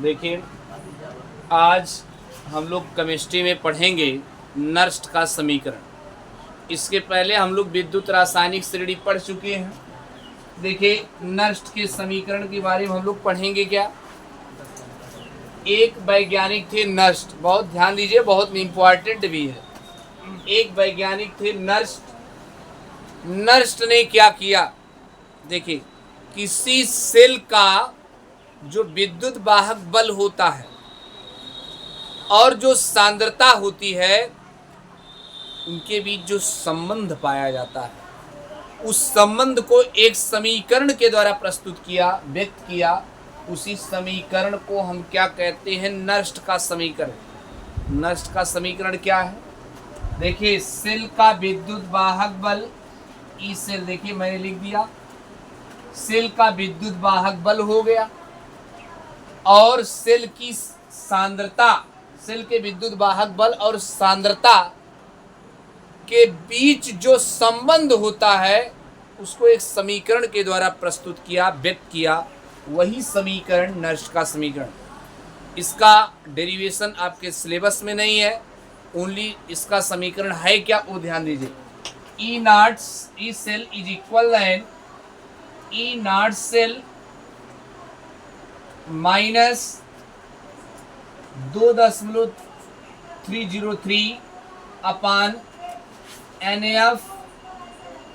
देखिए, आज हम लोग केमिस्ट्री में पढ़ेंगे नर्स्ट का समीकरण। इसके पहले हम लोग विद्युत रासायनिक श्रेणी पढ़ चुके हैं। देखिए, नर्स्ट के समीकरण के बारे में हम लोग पढ़ेंगे क्या। एक वैज्ञानिक थे नर्स्ट, बहुत ध्यान दीजिए, बहुत इंपॉर्टेंट भी है। एक वैज्ञानिक थे नर्स्ट। नर्स्ट ने क्या किया, देखिए, किसी सेल का जो विद्युत वाहक बल होता है और जो सांद्रता होती है, उनके बीच जो संबंध पाया जाता है, उस संबंध को एक समीकरण के द्वारा प्रस्तुत किया, व्यक्त किया। उसी समीकरण को हम क्या कहते हैं, नर्स्ट का समीकरण। नर्स्ट का समीकरण क्या है, देखिए, सेल का विद्युत वाहक बल ई सेल, देखिए मैंने लिख दिया, सेल का विद्युत वाहक बल हो गया, और सेल की सांद्रता, सेल के विद्युत वाहक बल और सांद्रता के बीच जो संबंध होता है, उसको एक समीकरण के द्वारा प्रस्तुत किया, व्यक्त किया। वही समीकरण नर्स्ट का समीकरण। इसका डेरिवेशन आपके सिलेबस में नहीं है, ओनली इसका समीकरण है क्या वो ध्यान दीजिए। E naught E cell is equal N E naught cell minus 2.303 upon NF,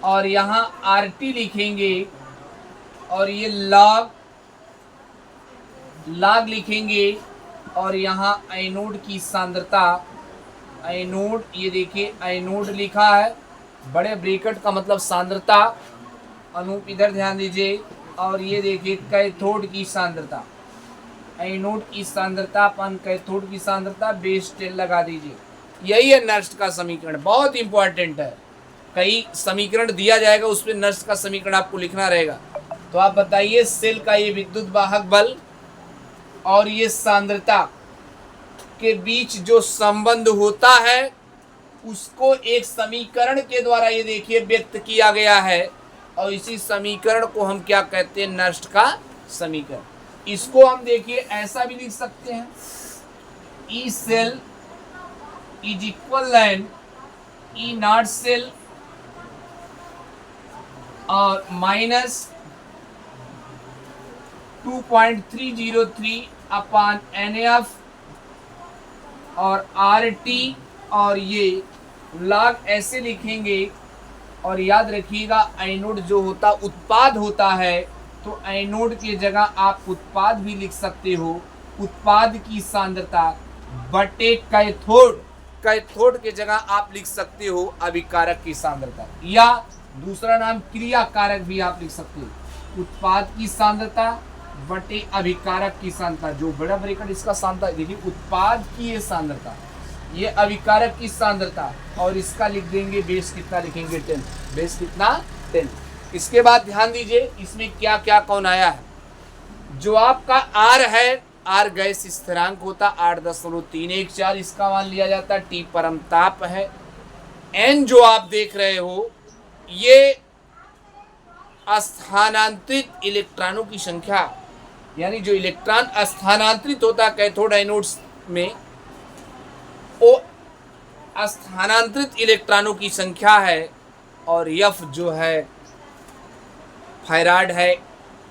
और यहाँ RT लिखेंगे, और ये लॉग लिखेंगे, और यहाँ एनोड की सांद्रता, एनोड, ये देखिए एनोड लिखा है, बड़े ब्रैकेट का मतलब सांद्रता, अनूप इधर ध्यान दीजिए, और ये देखिए कैथोड की सांद्रता, एनोड की सांद्रता अपन कैथोड की सांद्रता, बेस 10 लगा दीजिए। यही है नर्स्ट का समीकरण, बहुत इंपॉर्टेंट है। कई समीकरण दिया जाएगा, उस पर नर्स्ट का समीकरण आपको लिखना रहेगा। तो आप बताइए, सेल का ये विद्युत वाहक बल और ये सांद्रता के बीच जो संबंध होता है, उसको एक समीकरण के द्वारा ये देखिए व्यक्त किया गया है, और इसी समीकरण को हम क्या कहते हैं, नर्स्ट का समीकरण। इसको हम देखिए ऐसा भी लिख सकते हैं, E cell is equal N E naught cell और माइनस 2.303 अपान NF और RT, और ये लॉग ऐसे लिखेंगे। और याद रखिएगा, एनोड जो होता उत्पाद होता है, तो एनोड की जगह आप उत्पाद भी लिख सकते हो, उत्पाद की सांद्रता बटे कैथोड, कैथोड की जगह आप लिख सकते हो अभिकारक की सांद्रता, या दूसरा नाम क्रिया कारक भी आप लिख सकते हो। उत्पाद की सांद्रता बटे अभिकारक की सांद्रता, जो बड़ा ब्रैकेट इसका सांद्रता, देखिए उत्पाद की ये सांद्रता, ये अभिकारक की सांद्रता, और इसका लिख देंगे बेस कितना, लिखेंगे 10, बेस कितना 10। इसके बाद ध्यान दीजिए, इसमें क्या क्या कौन आया है। जो आपका R है, R गैस स्थिरांक होता 8.314, इसका मान लिया जाता है। T परमताप है। N जो आप देख रहे हो, ये स्थानांतरित इलेक्ट्रॉनों की संख्या, यानी जो इलेक्ट्रॉन स्थानांतरित होता है कैथोड एनोड्स में, वो स्थानांतरित इलेक्ट्रॉनों की संख्या है। और F जो है फैराड है,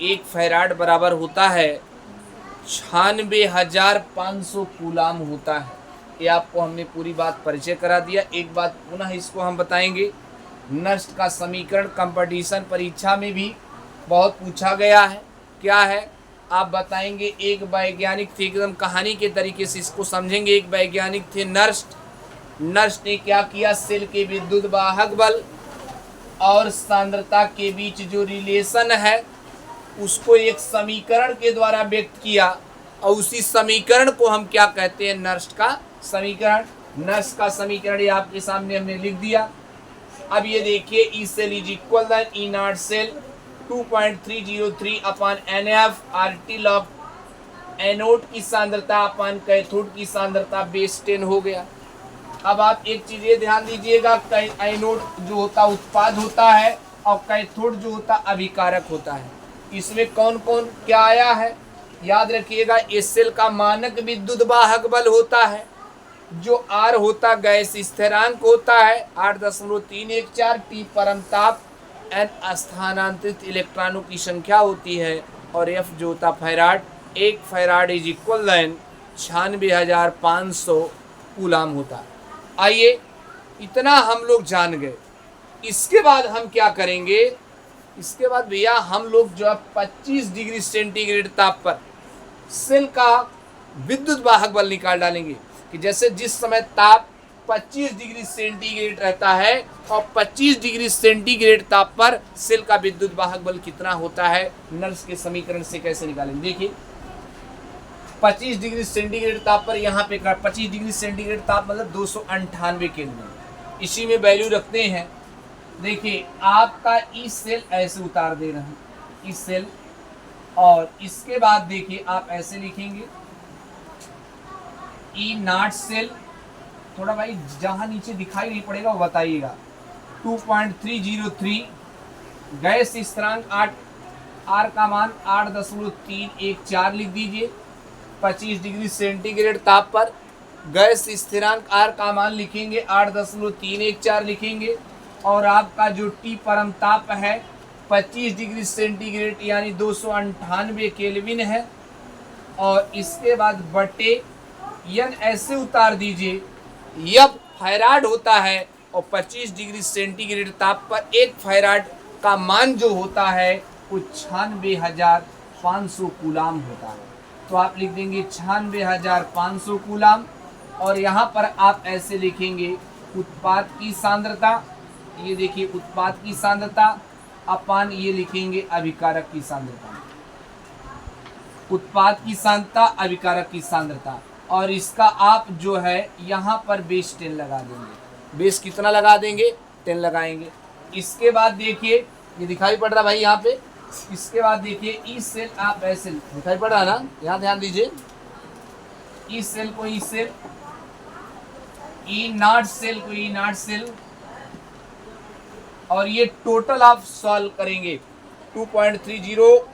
1 फैराड बराबर होता है 96,500 कूलाम होता है। ये आपको हमने पूरी बात परिचय करा दिया। एक बात पुनः इसको हम बताएंगे, नर्स्ट का समीकरण कंपटीशन परीक्षा में भी बहुत पूछा गया है। क्या है आप बताएंगे, एक वैज्ञानिक थे, एकदम कहानी के तरीके से इसको समझेंगे। एक वैज्ञानिक थे नर्स्ट। नर्स्ट ने क्या किया, सेल के विद्युत वाहक बल और सांद्रता के बीच जो रिलेशन है, उसको एक समीकरण के द्वारा व्यक्त किया, और उसी समीकरण को हम क्या कहते हैं, नर्स्ट का समीकरण। नर्स्ट का समीकरण ये आपके सामने हमने लिख दिया। अब ये देखिए, E cell is equal then E naught cell 2.303 upon NF, RT log anode की सांद्रता अपान कैथोड की सांद्रता, बेस 10 हो गया। अब आप एक चीज ये ध्यान दीजिएगा, एनोड जो होता उत्पाद होता है, और कैथोड जो होता अभिकारक होता है। इसमें कौन कौन क्या आया है, याद रखिएगा इस सेल का मानक विद्युत वाहक बल होता है जो R होता गैस स्थिरांक होता है 8.314 T परमताप, N स्थानांतरित इलेक्ट्रॉनों की संख्या होती है और F जो होता farad, 1 farad is equal then 96,500 coulomb होता है। आइए इतना हम लोग जान गए। इसके बाद हम क्या करेंगे, इसके बाद भैया हम लोग जो है 25 डिग्री सेंटीग्रेड ताप पर सेल का विद्युत वाहक बल निकाल डालेंगे कि जैसे जिस समय ताप 25 डिग्री सेंटीग्रेड रहता है और 25 डिग्री सेंटीग्रेड ताप पर सेल का विद्युत वाहक बल कितना होता है, नर्स के समीकरण से कैसे निकालेंगे। देखिए 25 डिग्री सेंटीग्रेड ताप पर यहाँ पे 25 डिग्री सेंटीग्रेड ताप मतलब 298 केल्विन, इसी में वैल्यू रखते हैं। देखिए आपका ई सेल ऐसे उतार दे रहे हैं, ई सेल, और इसके बाद देखिए आप ऐसे लिखेंगे ई नॉट सेल, थोड़ा भाई जहां नीचे दिखाई नहीं पड़ेगा वो बताइएगा, 2.303 गैस स्थिरांक 8, आर का मान 8.314 लिख दीजिए। 25 डिग्री सेंटीग्रेड ताप पर गैस स्थिरांक आर का मान लिखेंगे 8.314 लिखेंगे, और आपका जो टी परम ताप है 25 डिग्री सेंटीग्रेड यानी 298 केल्विन है, और इसके बाद बटे यन ऐसे उतार दीजिए, यह फैराड होता है और 25 डिग्री सेंटीग्रेड ताप पर 1 फैराड का मान जो होता है वो 96,500 कूलाम होता है। तो आप लिख देंगे 96,500 कूलाम, और यहाँ पर आप ऐसे लिखेंगे उत्पाद की सांद्रता, ये देखिए उत्पाद की सांद्रता अपान ये लिखेंगे अभिकारक की सांद्रता, उत्पाद की सांद्रता अभिकारक की सांद्रता, और इसका आप जो है यहाँ पर बेस 10 लगा देंगे। बेस कितना लगा देंगे, 10 लगाएंगे। इसके बाद देखिए ये दिखाई पड़ रहा भाई यहाँ पे, इसके बाद देखिए ई सेल आप ऐसे दिखाई पड़ रहा ना, यहाँ ध्यान दीजिए, ई सेल को E cell, E naught cell को ई नॉट सेल, और ये टोटल आप सॉल्व करेंगे 2.30,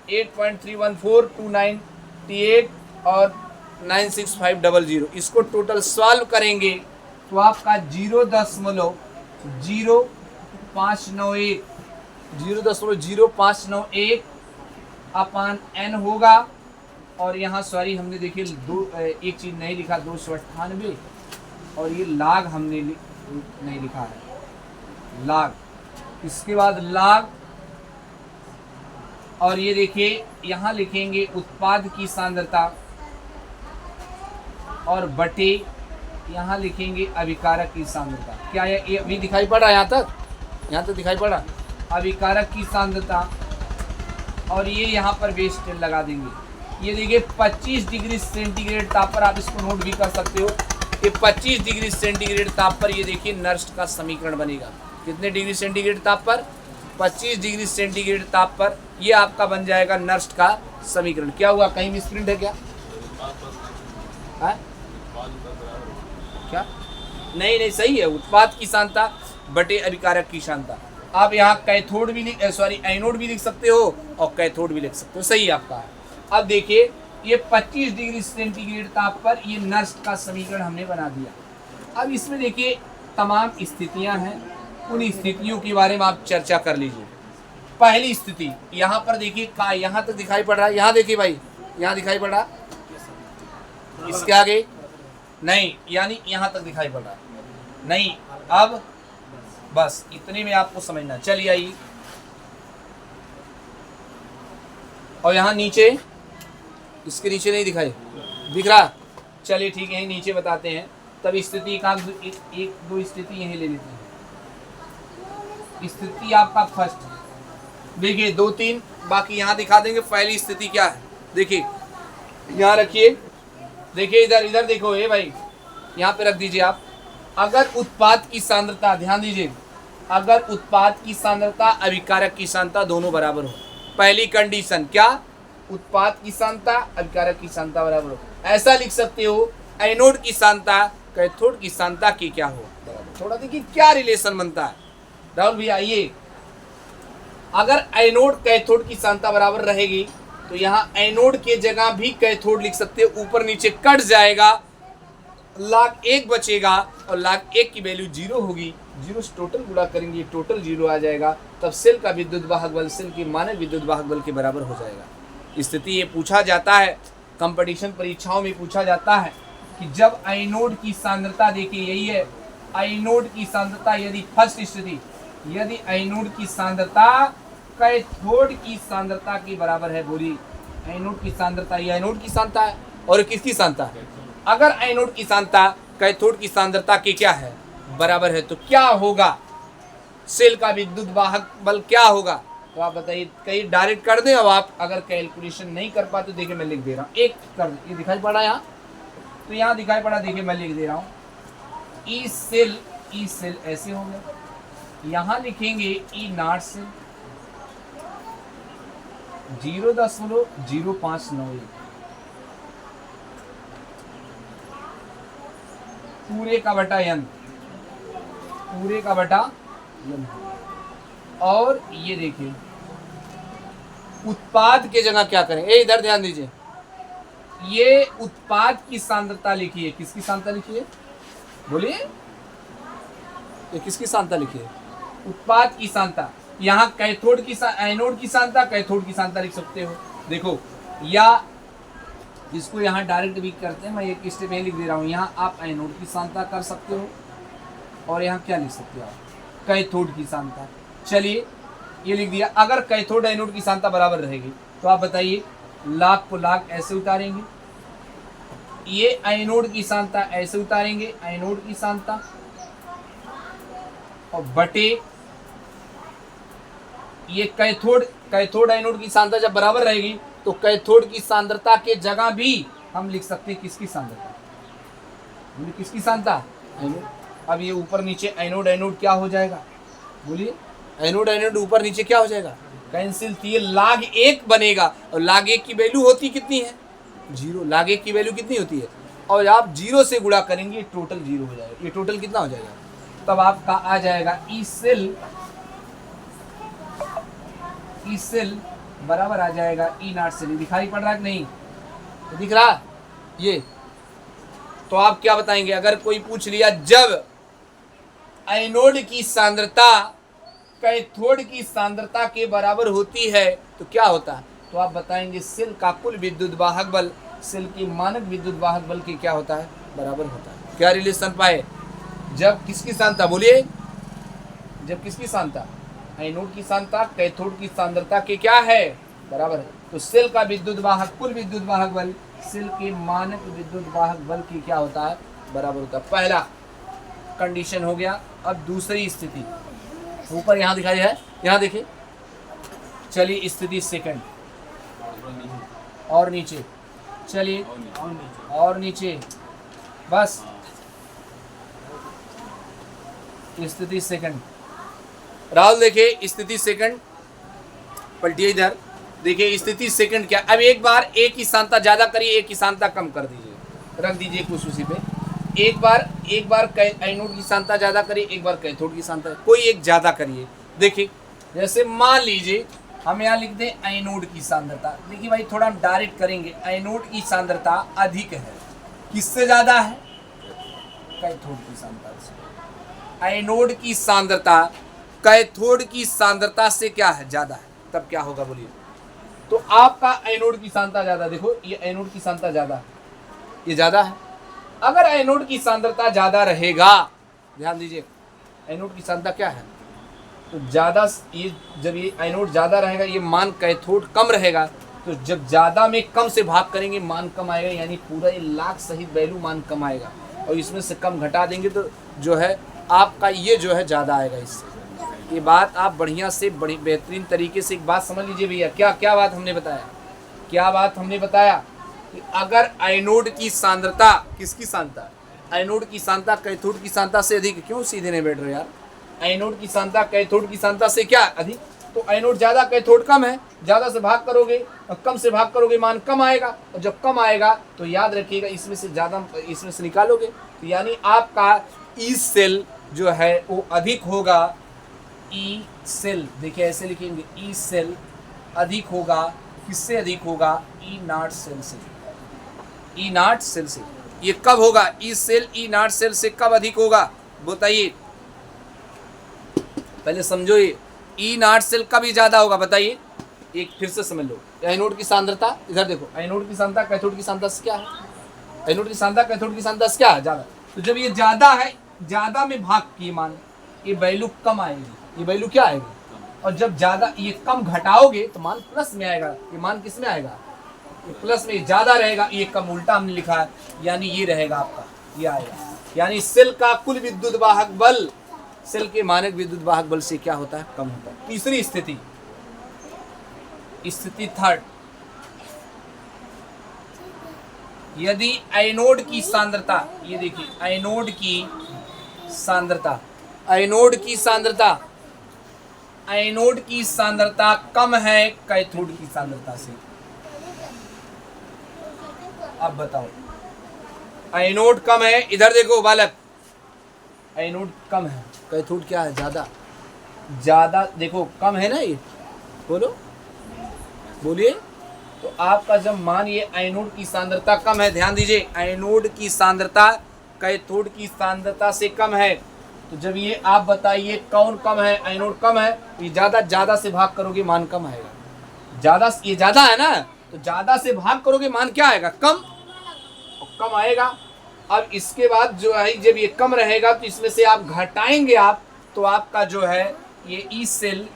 8.314, 298 और 96500, इसको टोटल सॉल्व करेंगे तो आपका 0.0591 अपान एन होगा, और यहाँ सॉरी हमने देखिए एक चीज़ नहीं लिखा 298, और ये लाग हमने नहीं लिखा है लाग, इसके बाद लाग, और ये देखिए यहाँ लिखेंगे उत्पाद की सांद्रता, और बटे यहाँ लिखेंगे अभिकारक की सांद्रता। क्या ये अभी दिखाई पड़ रहा है, यहाँ तक दिखाई पड़ रहा, अभिकारक की सांद्रता, और ये यहाँ पर बेस 10 लगा देंगे। ये देखिए 25 डिग्री सेंटीग्रेड ताप पर आप इसको नोट भी कर सकते हो, ये 25 डिग्री सेंटीग्रेड ताप पर ये देखिए नर्स्ट का समीकरण बनेगा। कितने डिग्री सेंटीग्रेड ताप पर, 25 डिग्री सेंटीग्रेड ताप पर ये आपका बन जाएगा नर्स्ट का समीकरण। क्या हुआ, कहीं मिसप्रिंट है क्या है? क्या नहीं सही है, उत्पाद की सांद्रता बटे अभिकारक की सांद्रता। आप यहाँ कैथोड भी एनोड भी लिख सकते हो और कैथोड भी लिख सकते हो, सही आपका है। अब देखिए ये 25 डिग्री सेंटीग्रेड ताप पर ये नर्स्ट का समीकरण हमने बना दिया। अब इसमें देखिए तमाम स्थितियां हैं, उन स्थितियों के बारे में आप चर्चा कर लीजिए। पहली स्थिति यहाँ पर देखिए, का यहाँ तक दिखाई पड़ रहा है, यहाँ देखिए भाई, यहाँ दिखाई पड़ रहा, इसके आगे नहीं, यानी यहाँ तक दिखाई पड़ रहा नहीं। अब बस इतने में आपको समझना। चलिए आइए, और यहाँ नीचे, इसके नीचे नहीं दिखाई दिख रहा, चलिए ठीक है, नीचे बताते हैं। तब स्थिति का एक दो स्थिति यहीं ले लेते हैं। स्थिति आपका फर्स्ट देखिए, 2-3 बाकी यहाँ दिखा देंगे। पहली स्थिति क्या है, देखिए यहाँ रखिए, देखिए इधर देखो, ये भाई यहाँ पे रख दीजिए आप। अगर उत्पाद की सांद्रता, ध्यान दीजिए, अगर उत्पाद की सांद्रता अभिकारक की सांद्रता दोनों बराबर हो, पहली कंडीशन क्या, उत्पाद की सांद्रता अभिकारक की सांद्रता बराबर हो। ऐसा लिख सकते हो एनोड की सांद्रता कैथोड की सांद्रता की क्या हो बराबर। थोड़ा देखिए क्या रिलेशन बनता है राहुल भैया। ये अगर एनोड कैथोड की सांद्रता बराबर रहेगी तो यहाँ एनोड के जगह भी कैथोड लिख सकते हो, ऊपर नीचे कट जाएगा, log 1 बचेगा और log 1 की वैल्यू 0 होगी। 0 से टोटल गुणा करेंगे, टोटल 0 आ जाएगा, तब सेल का विद्युत वाहक बल सेल के मानक विद्युत वाहक बल के बराबर हो जाएगा। स्थिति ये पूछा जाता है, कंपटीशन परीक्षाओं में पूछा जाता है कि जब एनोड की सांद्रता, देखिए यही है एनोड की सांद्रता, यदि फर्स्ट स्थिति, यदि एनोड की सांद्रता कैथोड की सांद्रता के बराबर है, बोली एनोड की सांद्रता, ये एनोड की सांद्रता है और किसकी सांद्रता है, अगर एनोड की सांद्रता कैथोड की सांद्रता के क्या है, बराबर है, तो क्या होगा, सेल का विद्युत वाहक बल क्या होगा, तो आप बताइए। कहीं डायरेक्ट कर दें, अब आप अगर कैलकुलेशन नहीं कर पाते तो देखिए मैं लिख दे रहा हूँ, एक कर, ये दिखाई पड़ा यहाँ, तो यहाँ दिखाई पड़ा, देखिए मैं लिख दे रहा हूँ, ई सेल ऐसे होंगे, यहाँ लिखेंगे ई नॉट सेल 0.0591 पूरे का बटा n, पूरे का बटा n। और ये देखिए उत्पाद के जगह क्या करें, इधर ध्यान दीजिए, ये उत्पाद की सांद्रता लिखिए, किसकी सांद्रता लिखिए, बोलिए, ये किसकी सांद्रता लिखिए, उत्पाद की सांद्रता। यहाँ कैथोड की एनोड की सांद्रता, कैथोड की सांद्रता लिख सकते हो, देखो, या इसको यहाँ डायरेक्ट भी करते हैं, मैं एक स्टेप में लिख दे रहा हूँ, यहाँ आप एनोड की सांद्रता कर सकते हो और यहाँ क्या लिख सकते हो आप, कैथोड की सांद्रता। चलिए ये लिख दिया, अगर कैथोड एनोड की सांद्रता बराबर रहेगी तो आप बताइए, लाख को लाख ऐसे उतारेंगे, ये एनोड की सांद्रता ऐसे उतारेंगे, एनोड की सांद्रता, और बटे ये कैथोड एनोड की सांद्रता जब बराबर रहेगी तो कैथोड की सांद्रता के जगह भी हम लिख सकते हैं किसकी सांद्रता, किसकी सांद्रता, एनोड। अब ये ऊपर नीचे एनोड एनोड क्या हो जाएगा, बोलिए, एनोड एनोड ऊपर नीचे क्या हो जाएगा, कैंसिल, तो ये log 1 बनेगा, और log 1 की वैल्यू होती कितनी है, 0, log 1 की वैल्यू कितनी होती है, और आप 0 से गुणा करेंगे टोटल 0 हो जाएगा, ये टोटल कितना हो जाएगा, तब आपका आ जाएगा ई सेल बराबर आ जाएगा ई नॉट सेल। दिखाई पड़ रहा है कि नहीं, तो दिख रहा ये, तो आप क्या बताएंगे, अगर कोई पूछ लिया जब एनोड की सांद्रता कैथोड की सांद्रता के बराबर होती है तो क्या होता है, तो आप बताएंगे सेल का कुल विद्युत वाहक बल सेल की मानक विद्युत वाहक बल के क्या होता है, बराबर होता है। क्या रिलेशन पाए, जब किसकी सांद्रता, बोलिए, जब किसकी सांद्रता, एनोड की सांद्रता कैथोड की सांद्रता के क्या है, बराबर है, तो सेल का विद्युत वाहक कुल विद्युत वाहक बल सेल के मानक विद्युत वाहक बल की क्या होता है, बराबर होता है। पहला कंडीशन हो गया। अब दूसरी स्थिति, ऊपर यहाँ दिखाई है, यहाँ देखिए, चलिए स्थिति सेकंड, और नीचे, चलिए और नीचे, बस स्थिति सेकंड, राहुल देखिए स्थिति सेकंड, पलटिए इधर, देखिए स्थिति सेकंड क्या, अब एक बार एक की सांद्रता ज्यादा करिए, एक की सांद्रता कम कर दीजिए, रख दीजिए कुछ उसी पे, एक बार एनोड की सांद्रता ज्यादा करिए, एक बार कैथोड की सांद्रता, कोई एक ज्यादा करिए। देखिए जैसे मान लीजिए हम यहाँ लिख दें एनोड की सांद्रता, देखिए भाई थोड़ा हम डायरेक्ट करेंगे, एनोड की सांद्रता अधिक है, किससे ज्यादा है, कैथोड की सांद्रता से। एनोड की सांद्रता कैथोड की सांद्रता से क्या है, ज्यादा है, तब क्या होगा बोलिए, तो आपका एनोड की सांद्रता ज्यादा, देखो ये एनोड की सांद्रता ज्यादा है, ये ज्यादा है, अगर एनोड की सांद्रता ज्यादा रहेगा, ध्यान दीजिए एनोड की सांद्रता क्या है, तो ज्यादा, ये जब ये एनोड ज्यादा रहेगा, ये मान कैथोड कम रहेगा, तो जब ज्यादा में कम से भाग करेंगे मान कम आएगा, यानी पूरा ये लाख सहित वैल्यू मान कम आएगा, और इसमें से कम घटा देंगे तो जो है आपका ये जो है ज्यादा आएगा। इससे ये बात आप बढ़िया से बड़ी बेहतरीन तरीके से एक बात समझ लीजिए भैया, क्या क्या बात हमने बताया, क्या बात हमने बताया कि अगर एनोड की सांद्रता, किसकी सांद्रता, एनोड की सांद्रता कैथोड की सांद्रता से अधिक, क्यों सीधे नहीं बैठ रहे यार, एनोड की सांद्रता कैथोड की सांद्रता से क्या अधिक, तो एनोड ज्यादा कैथोड कम है, ज्यादा से भाग करोगे और कम से भाग करोगे मान कम आएगा, और जब कम आएगा तो याद रखिएगा इसमें से ज्यादा इसमें से निकालोगे, तो यानी आपका ई सेल जो है वो अधिक होगा, ई सेल देखिए ऐसे लिखेंगे, ई सेल अधिक होगा किससे अधिक होगा? ई नॉट सेल से। ई नॉट सेल से ये कब होगा? E cell E naught cell से कब अधिक होगा बताइए, पहले समझो। ये ई नॉट सेल कब ज्यादा होगा बताइए, एक फिर से समझ लो। एनोड की सांद्रता, इधर देखो, एनोड की सांद्रता कैथोड की सांद्रता से क्या है? एनोड की सांद्रता कैथोड की सांद्रता से क्या है? ज्यादा। तो जब ये ज्यादा है, ज्यादा में भाग की मान, ये वैल्यू कम आएगी, ये वैल्यू क्या आएगी? और जब ज्यादा ये कम घटाओगे तो मान प्लस में आएगा। ये मान किस में आएगा? ये प्लस में। ज्यादा रहेगा, ये कम, उल्टा हमने लिखा है, यानी ये रहेगा आपका, ये आएगा। यानी सेल का कुल विद्युत वाहक बल सेल के मानक विद्युत वाहक बल से क्या होता है? कम होता है। तीसरी स्थिति, स्थिति थर्ड, यदि एनोड की सांद्रता, ये देखिए एनोड की सांद्रता, एनोड की सांद्रता, एनोड की सांद्रता कम है कैथोड की सांद्रता से। अब बताओ, एनोड कम है, इधर देखो बालक, एनोड कम है, कैथोड क्या है? ज्यादा। ज्यादा देखो, कम है ना, ये बोलो, बोलिए। तो आपका जब मान ये एनोड की सांद्रता कम है, ध्यान दीजिए, एनोड की सांद्रता कैथोड की सांद्रता से कम है, तो जब ये आप बताइए कौन कम है? एनोड कम है, ये ज्यादा से भाग करोगे मान कम आएगा। ज्यादा, ये ज्यादा है ना, तो ज्यादा से भाग करोगे मान क्या आएगा? कम, और कम आएगा। अब इसके बाद जो है, जब ये कम रहेगा तो इसमें से आप घटाएंगे आप, तो आपका जो है ये ई सेल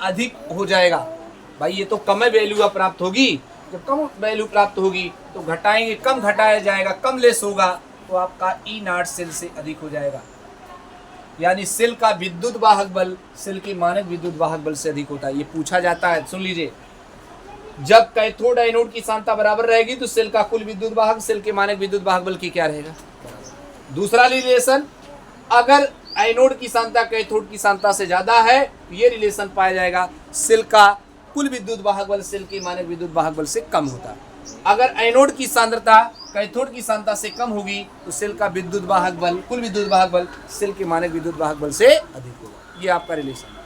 अधिक हो जाएगा। भाई ये तो कम वैल्यू प्राप्त होगी, जब कम वैल्यू प्राप्त होगी तो घटाएंगे, कम घटाया जाएगा, कम लेस होगा, तो आपका ई नॉट सेल से अधिक हो जाएगा। यानी सेल का विद्युत वाहक बल सेल के मानक विद्युत वाहक बल से अधिक होता है। ये पूछा जाता है, सुन लीजिए। जब कैथोड एनोड की सांद्रता बराबर रहेगी तो सेल का कुल विद्युत वाहक सेल के मानक विद्युत वाहक बल की क्या रहेगा? दूसरा रिलेशन, अगर एनोड की सांद्रता कैथोड की सांद्रता से ज्यादा है तो ये रिलेशन पाया जाएगा, सेल का कुल विद्युत वाहक बल सेल के मानक विद्युत वाहक बल से कम होता है। अगर एनोड की सांद्रता कैथोड की सांद्रता से कम होगी तो सेल का विद्युत वाहक बल, कुल विद्युत वाहक बल सेल के मानक विद्युत वाहक बल से अधिक होगा। ये आपका रिलेशन।